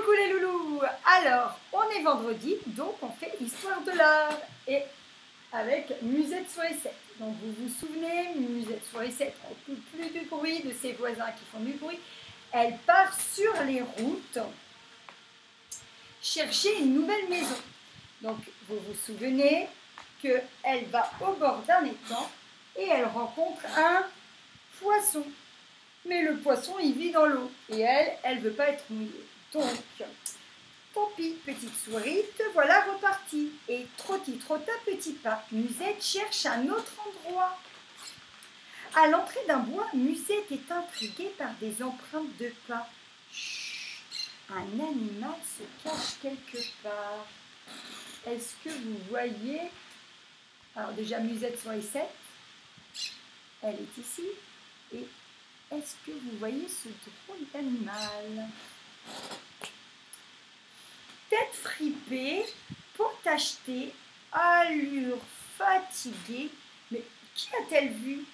Coucou les loulous. Alors, on est vendredi, donc on fait Histoire de l'art. Et avec Musette Sourisette. Donc vous vous souvenez, Musette Sourisette n'a plus du bruit de ses voisins qui font du bruit. Elle part sur les routes chercher une nouvelle maison. Donc vous vous souvenez qu'elle va au bord d'un étang et elle rencontre un poisson. Mais le poisson, il vit dans l'eau et elle ne veut pas être mouillée. Donc, tant pis, petite souris, te voilà repartie. Et trotti, trotta, petit pas, Musette cherche un autre endroit. À l'entrée d'un bois, Musette est intriguée par des empreintes de pas. Chut, un animal se cache quelque part. Est-ce que vous voyez? Alors déjà, Musette Sourisette, elle est ici. Et est-ce que vous voyez ce drôle d'animal? Tête fripée, peau tachetée, allure fatiguée. Mais qui a-t-elle vu?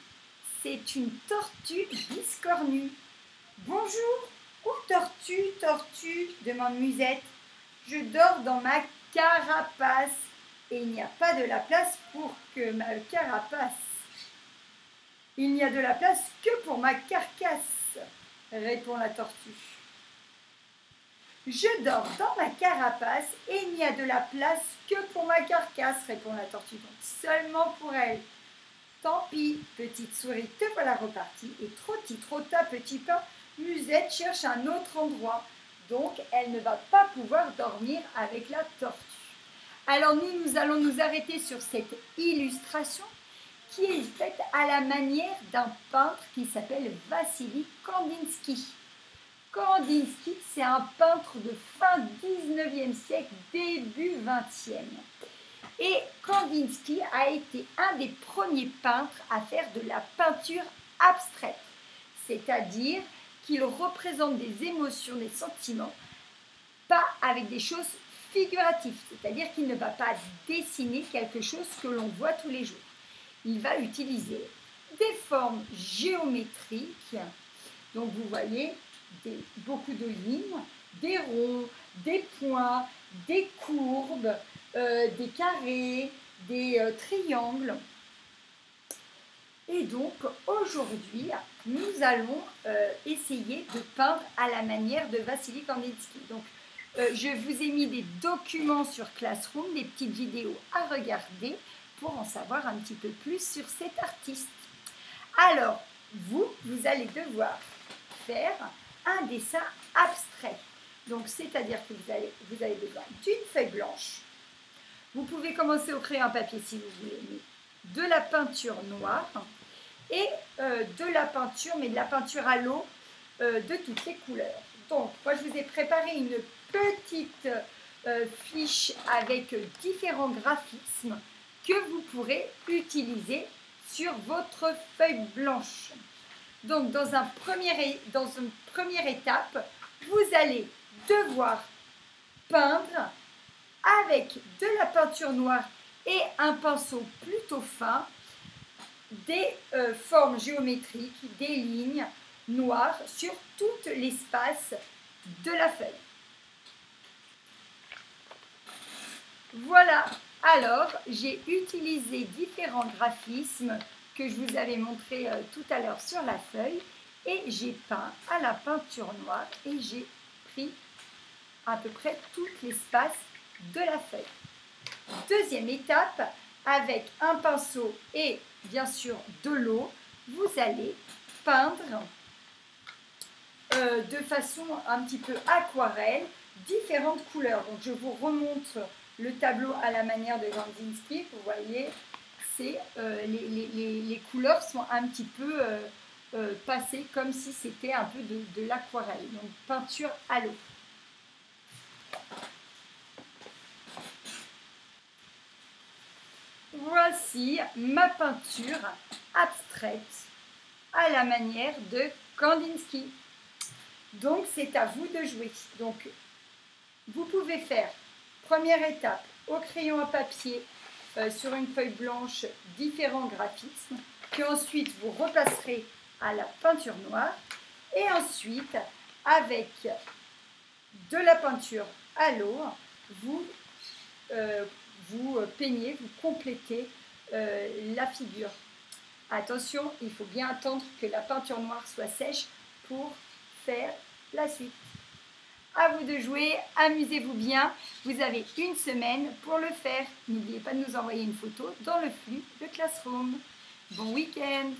C'est une tortue biscornue. Bonjour, où tortue, tortue? Demande Musette. Je dors dans ma carapace et il n'y a pas de la place pour que ma carapace. Il n'y a de la place que pour ma carcasse, répond la tortue. Je dors dans ma carapace et il n'y a de la place que pour ma carcasse, répond la tortue. Donc seulement pour elle. Tant pis, petite souris, te voilà repartie. Et trotti, trotta, petit pas, Musette cherche un autre endroit. Donc elle ne va pas pouvoir dormir avec la tortue. Alors nous allons nous arrêter sur cette illustration qui est faite à la manière d'un peintre qui s'appelle Vassili Kandinsky. Kandinsky, c'est un peintre de fin 19e siècle, début 20e. Et Kandinsky a été un des premiers peintres à faire de la peinture abstraite, c'est-à-dire qu'il représente des émotions, des sentiments, pas avec des choses figuratives, c'est-à-dire qu'il ne va pas dessiner quelque chose que l'on voit tous les jours. Il va utiliser des formes géométriques, donc vous voyez, beaucoup de lignes, des ronds, des points, des courbes, des carrés, des triangles. Et donc aujourd'hui, nous allons essayer de peindre à la manière de Vassili Kandinsky. Donc je vous ai mis des documents sur Classroom, des petites vidéos à regarder pour en savoir un petit peu plus sur cet artiste. Alors, vous allez devoir faire un dessin abstrait. Donc, c'est-à-dire que vous avez besoin d'une feuille blanche. Vous pouvez commencer au crayon à papier si vous voulez, mais de la peinture noire et de la peinture, mais de la peinture à l'eau de toutes les couleurs. Donc, moi, je vous ai préparé une petite fiche avec différents graphismes que vous pourrez utiliser sur votre feuille blanche. Donc, dans une première étape, vous allez devoir peindre avec de la peinture noire et un pinceau plutôt fin des formes géométriques, des lignes noires sur tout l'espace de la feuille. Voilà, alors j'ai utilisé différents graphismes que je vous avais montré tout à l'heure sur la feuille et j'ai peint à la peinture noire et j'ai pris à peu près tout l'espace de la feuille. Deuxième étape, avec un pinceau et bien sûr de l'eau, vous allez peindre de façon un petit peu aquarelle différentes couleurs. Donc je vous remontre le tableau à la manière de Kandinsky. Vous voyez, les couleurs sont un petit peu passées comme si c'était un peu de l'aquarelle. Donc peinture à l'eau. Voici ma peinture abstraite à la manière de Kandinsky. Donc c'est à vous de jouer. Donc vous pouvez faire, première étape, au crayon à papier sur une feuille blanche, différents graphismes, puis ensuite vous repasserez à la peinture noire et ensuite avec de la peinture à l'eau, vous peignez, vous complétez la figure. Attention, il faut bien attendre que la peinture noire soit sèche pour faire la suite. À vous de jouer, amusez-vous bien. Vous avez une semaine pour le faire. N'oubliez pas de nous envoyer une photo dans le flux de Classroom. Bon week-end!